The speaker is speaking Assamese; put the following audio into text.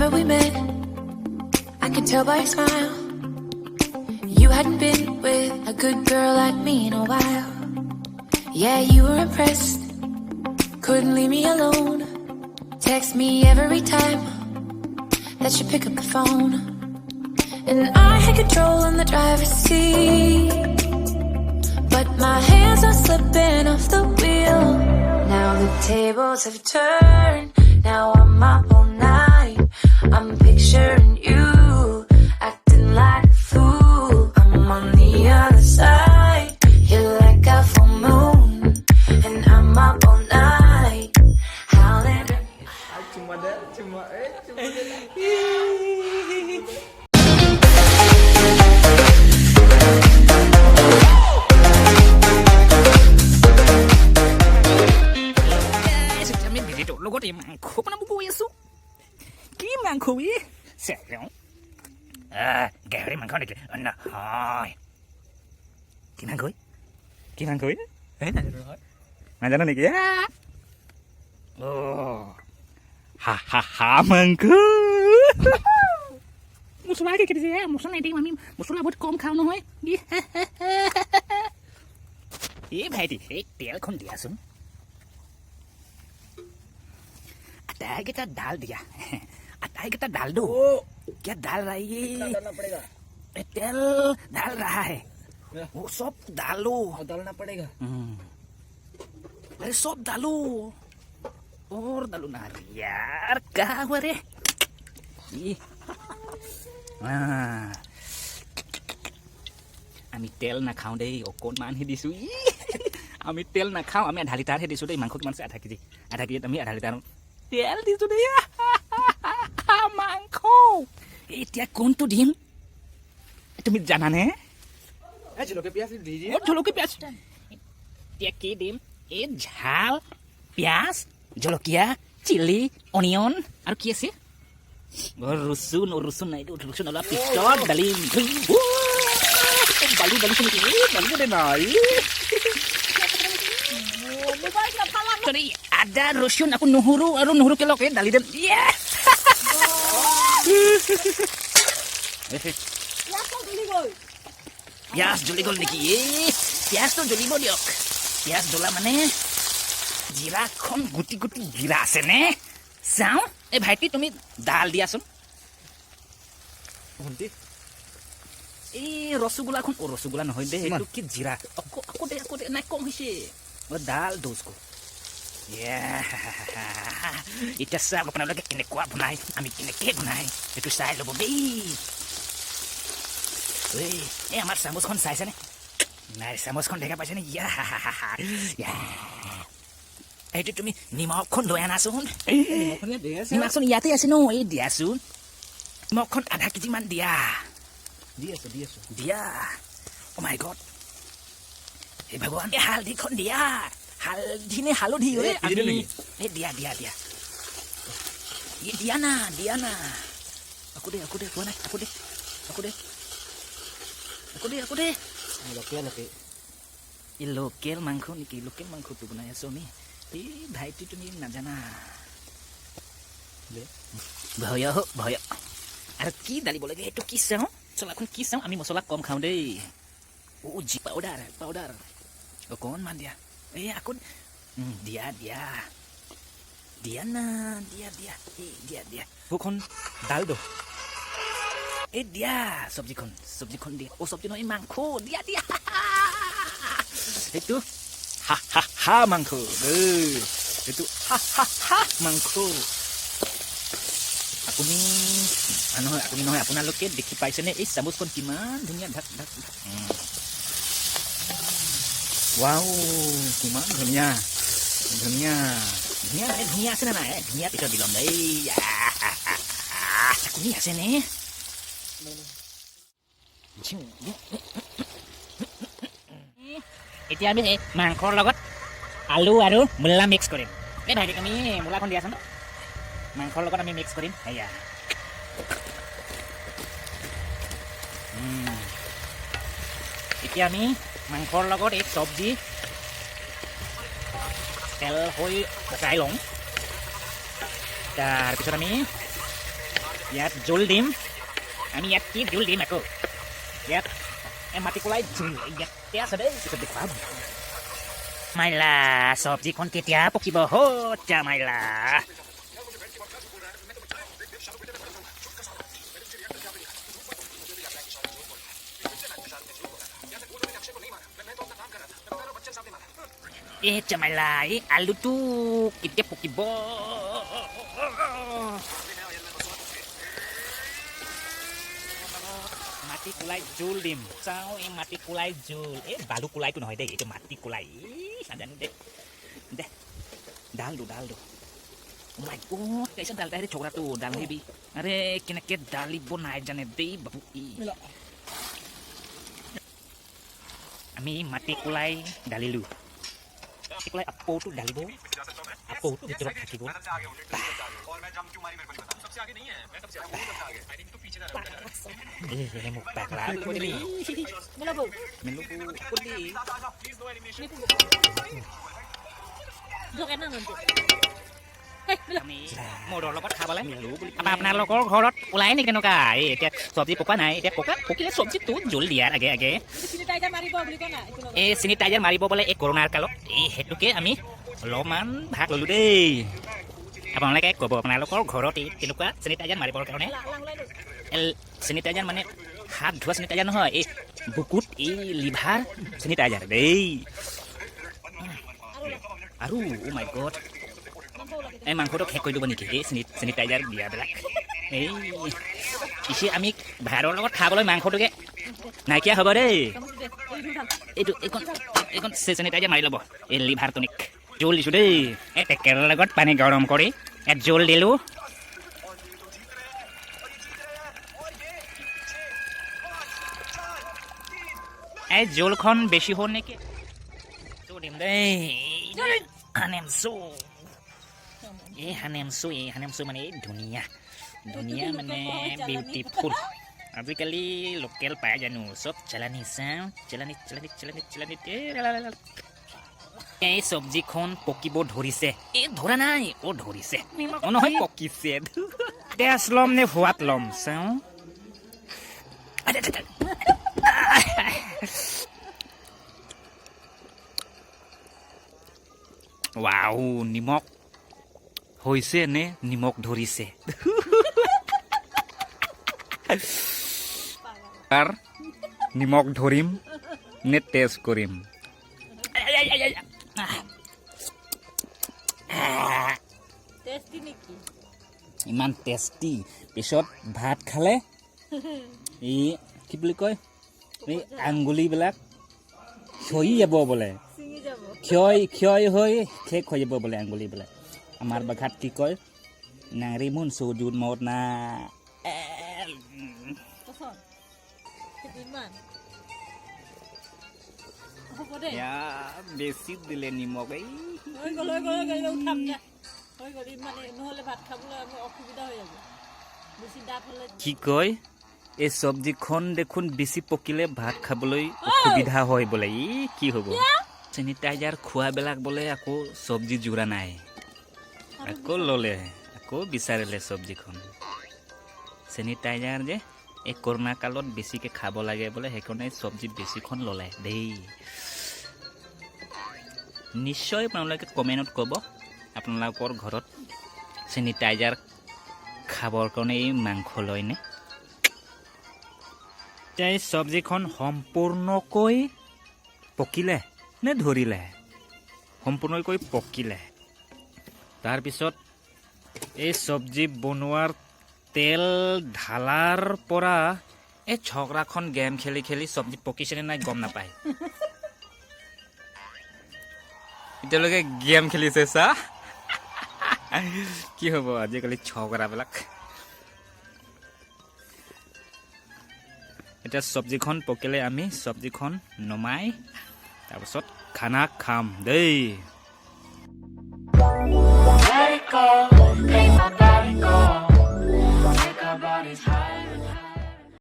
remember we met. I could tell by your smile you hadn't been with a good girl like me in a while. Yeah, you were impressed, couldn't leave me alone. Text me every time that you pick up the phone. And I had control in the driver's seat, but my hands are slipping off the wheel. Now the tables have turned, now I'm up all night. I'm picturing you acting like a fool. I'm on the other side, you're like a full moon, and I'm up all night howling. Cuma Lo có tìm ăn khổ nó bố su kiếm ăn khổ ý sẽ không kẹo đấy mà con này anh là hỏi kiếm ăn khối đấy này rồi mà cho nó này kìa ha mừng cứ một số cái gì một số này đi mà một số là bớt com khao nói ý hay thì tiếc con đẻ xuống आता है क्या डाल दिया आता है क्या डाल दो क्या डाल रहा है ये डालना पड़ेगा तेल डाल रहा है वो सब डालो डालना पड़ेगा अरे सब डालो और डालो ना यार क्या हुआ रे আমি তেল নাখাওঁ দেই অকণমানহে দিছোঁ আমি তেল নাখাওঁ আমি আধা লিটাৰহে দিছোঁ দেই মাংস কিমান আছে আধা কেজি আমি আধা লিটাৰ তেল দিছোঁ দেই মাংস এতিয়া কোনটো দিম তুমি জানানে জলকীয়া পিঁয়াজ এতিয়া কি দিম এই ঝাল পিঁয়াজ জলকীয়া চিলি অনিয়ন আৰু কি আছে ৰচুন নাই ৰচুন অলপ পিছত ডালিম বালি নাই ada rosyon aku nuhuru ke lok dali dem pias joli gol niki pias to joli bo diok pias dola mane jira khon guti jira ase ne sao e bhaiti tumi dal diasun honti এই রসগোল্লা এখন রসগোল্লা নহয় দে এটো কি জিৰা আকৌ দে নাই কম হৈছে ডাল দোজকো এতিয়া চাওক আপোনালোকে কেনেকুৱা বনাই আমি কেনেকৈ বনাই এইটো চাই ল'ব দেই এই আমাৰ চামুচখন চাইছেনে নাই চামুচখন দেখা পাইছেনে এইটো তুমি নিমখখন লৈ আনাচোন নিমখখন ইয়াতে আছে ন এই দিয়াচোন নিমখখন আধা কেজিমান দিয়া দিয়া oh my god hey bhagwan ye haldi khon dia haldi ne halodi ore ami eh dia ye diana aku deh tuan aku deh local mangkho niki local mangkho tu banaya somi bhai tu tumi na jana bhaya ar ki dali boleh itu kisah চল এখন কি চাওঁ আমি মছলা কম খাওঁ দেই জি পাউডাৰ অকণমান দিয়া এই আকৌ দিয়া না দিয়া ভোখন ডাল দো এই দিয়া চব্জিখন দিয়া চব্জি নহয় মাংস দিয়া এইটো হা মাংস এইটো হা মাংস আপুনি নহয় আপোনালোকে দেখি পাইছেনে এই চামুচখন কিমান ধুনীয়া ঢাক ৱাও কিমান ধুনীয়া আছে নে নাই ধুনীয়া পিছত দিলম দেই চাকনি আছেনে এতিয়া আমি মাংসৰ লগত আলু আৰু মূলা মিক্স কৰিম এই ভাইটি তুমি মূলাখন দিয়াচোন মাংসৰ লগত আমি মিক্স কৰিম এয়া এতিয়া আমি মাংসৰ লগত এই চব্জি তেল হৈ পকাই লওঁ তাৰপিছত আমি ইয়াত জোল দিম আমি ইয়াত কি জোল দিম আকৌ ইয়াত মাটি কলাই জোল ইয়াতে আছে দেই পিছত দেখুৱাম মাইলা চব্জিখন কেতিয়া পকিব হত্যা মাইলা Chamaila, alu tu kita pokibo. Mati kulai jul dim, sao mati kulai jul. Balu kulai tu nohai deh, itu mati kulai. Sadan deh, deh, dal do. Oh my god, kaisa dal tadi chokra tu dal hebi. Are kena ke dali bonai jane deh babu i. Ami mati kulai dalilu. Kulai apa tu dalibo? Apa tu diterap hakibo? Mukbang lah. Melabu. Kudi. Jokan nanti. Modal lokot khabale. Apa apnar lokor khorot ulai ni kenuka. Dia sobji poka nai. Dia poka sobji tu jul dia age. Sanitizer maribo beli ko na. Sanitizer maribo bole corona kalok. Hetuke ami loman bhag lolu dei. আপোনালোকে ক'ব আপোনালোকৰ ঘৰত কেনেকুৱা sanitizer মাৰিবৰ কাৰণে sanitizer মানে হাত ধোৱা sanitizer নহয় এই বুকুত এই লিভাৰ sanitizer দেই আৰু ও মাই গড এই মাংসটো শেষ কৰি দিব নেকি এই sanitizer দিয়াবিলাক এই ইসি আমি ভাৰৰ লগত খাবলৈ মাংসটোকে নাইকিয়া হ'ব দেই এইখন sanitizer মাৰি ল'ব এই লিভাৰ টনিক জোল দিছোঁ দেই টেকেৰ লগত পানী গৰম কৰি জোল দিলোঁ এই জোলখন বেছি হ'ল নেকি দিম দেই হানেমচু হানেমচু মানে ধুনীয়া মানে বিউটিফুল আজিকালি লোকেল পায় জানো চব চালানি এই চব্জিখন পকিব ধৰিছে ধৰা নাই ধৰিছে নহয় পকিছে তেজ ল'ম নে সোৱাদ ল'ম চাওঁ ৱাও নিমখ হৈছে নে নিমখ ধৰিছে আৰু নিমখ ধৰিম নে টেষ্ট কৰিম ইমান টেষ্টি পিছত ভাত খালে এই কি বুলি কয় এই আঙ্গুলিবিলাক ক্ষয় যাব বোলে ক্ষয় হৈ শেষ হৈ যাব বোলে আঙ্গুলিবিলাক আমাৰ বাঘাত কি কয় নাংৰি মুন চৌজুত মত না বেছি দিলে নিমখ এই কি কয় এই চব্জিখন দেখোন বেছি পকিলে ভাত খাবলৈ অসুবিধা হয় বোলে ই কি হ'ব চেনিটাইজাৰ খোৱাবিলাক বোলে আকৌ চব্জি জোৰা নাই আকৌ ল'লে আকৌ বিচাৰিলে চব্জিখন চেনিটাইজাৰ যে এই কৰোণা কালত বেছিকৈ খাব লাগে বোলে সেইকাৰণে চব্জি বেছিখন ল'লে দেই নিশ্চয় আপোনালোকে কমেণ্টত ক'ব আপোনালোকৰ ঘৰত চেনিটাইজাৰ খাবৰ কাৰণে এই মাংস লয়নে এই চব্জিখন সম্পূৰ্ণকৈ পকিলে নে ধৰিলে সম্পূৰ্ণকৈ পকিলে তাৰপিছত এই চব্জি বনোৱাৰ তেল ঢালাৰ পৰা এই ছগৰাখন গেম খেলি চব্জি পকিছেনে নাই গম নাপায় এতিয়ালৈকে গেম খেলিছে চা কি হ'ব আজিকালি ছগৰাবিলাক এতিয়া চব্জিখন পকিলে আমি চব্জিখন নমাই তাৰপিছত খানা খাম দেই Let it go, make my body go, make our bodies high.